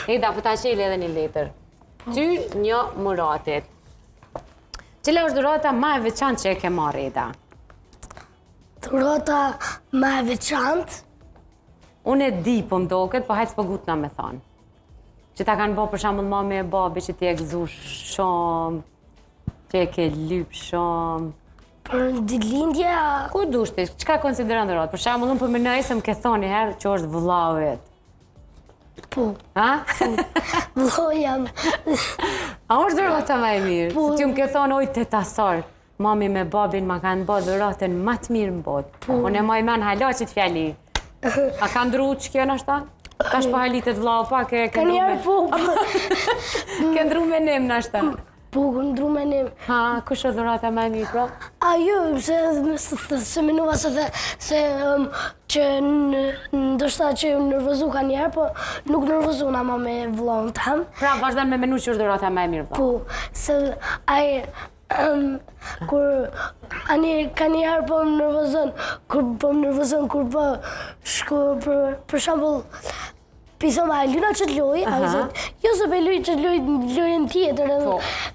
Eda, po ta qeli edhe një letër. Ty një Muratit. Cila është dhurata ma e veçantë që e ke marrë, Eda? Dhurata ma e veçantë? Unë e di, po mdoket, po hajtë s'po gutna me thonë. Që ta kanë bo për shambull mami e babi që ti e gëzu shumë, që e ke lyp shumë. Për ditëlindja... Ku dushti? Qka konsideron dhuratë? Për shambull unë për më nëjë se më ke thonë herë që është vëllavit. Po. Ha? Vëllau jam. A është dhurata ma e mirë? Po. Se ti më ke thonë, oj, tetasar, mami me babin ma kanë bo dhuratën ma të mirë më botë. Po. Unë e ma i men halaqit fjali. A ka ndru që kjo në ashta? Ka shpa halitet vlau pa, ke ndru me... Ke ndru me nim në ashta? Po, ku ndru me nim. Ha, kush është dhurata ma e mirë, pro? Ajo, se minua se që ndoshta që nërvëzu ka njerë, po nuk nërvëzu na ma me vllaun tem. Pra, vazhdan me menu që është dhurata ma e mirë, vlau. Po, se ai kur ka njerë po më nërvëzën, kur po shku, për shambull, pisëm a e lyna që t'loj, a i zot, jo se pe luj që t'loj lojën tjetër,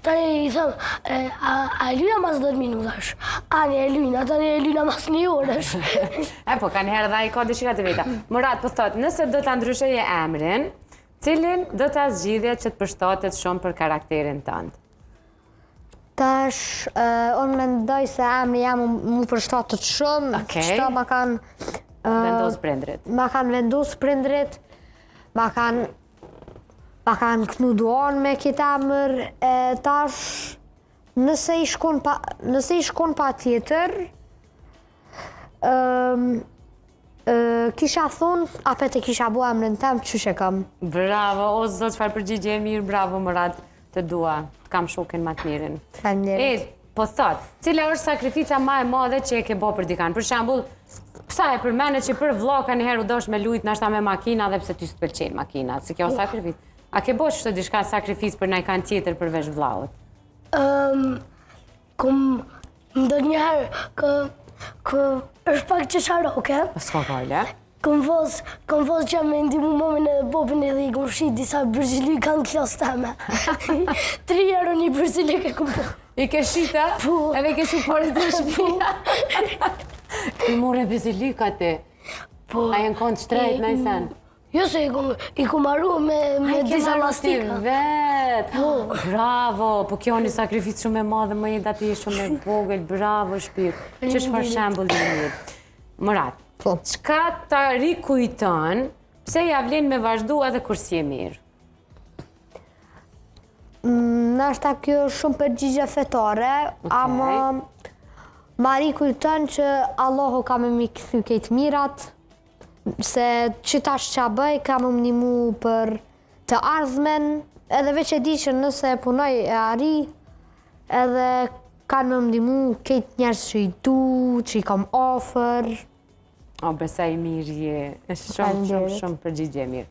tani i thëmë, a e lyna mas 10 minutash, ani e lyna, tani e lyna mas 1 orësh. E po, ka njëherë dhe i ka dëshira të veta. Murat, po thot, nëse do t'a ndrysheje emrin, cilin do t'a zgjidhje që t'përshtatet shumë për karakterin tënd? Tash, unë mendoj se emri jam mu përshtatet shumë, qëta ma kanë... Vendos prindrit. Ma kanë vendos prindrit, ma kanë knu duan me këtë emër, tash, nëse i shkon pa tjetër, kisha thonë, apet e kisha bu emrin tem, qyshe kam. Bravo, o zot, çfarë përgjigje e mirë, bravo Murat, të dua, të kam shokin ma të mirin. Faleminderit. Po thot, cila është sakrifica ma e madhe që e ke bo për dikan? Për shambull, psa e përmene që për vlla ka njëherë u dosh me lujt nashta me makina dhe pse ty s'të pëlqejnë makinat, se kjo sakrific. A ke bo që të diçka sakrific për najkan tjetër përveç vllaut? Ndo njëherë, është pak që sharoke. S'ka kajle? Kom vos që me ndimu momin edhe bobin edhe i kom shi disa bërzilik kanë klasë teme. 3 euro një bërzilik e kom po. I ke shita? Po. Edhe i ke shupore të shpia? I more bërzilik ati? Po. A jenë kontë shtrejt në i sen? Jo se i kom arru me disa lastika. Vetë! Bravo! Po kjo një sakrificë shumë e madhe, më jetë ati shumë e vogël, bravo shpirë. Që shfar shembull dhe mirë. Murat, qka ta rikujton, pse ja vlen me vazhdu edhe kur si e mirë? Nashta kjo është shumë përgjigje fetare, ama ma rikujton që Allahu ka me mi këthy këtë mirat, se që tash qa bëj, ka më mnimu për të ardhmen, edhe veç e di që nëse punoj e ari, edhe kanë më mnimu këtë njerës që i du, që i kam ofër. O, besaj mirë je, shumë përgjigje mirë.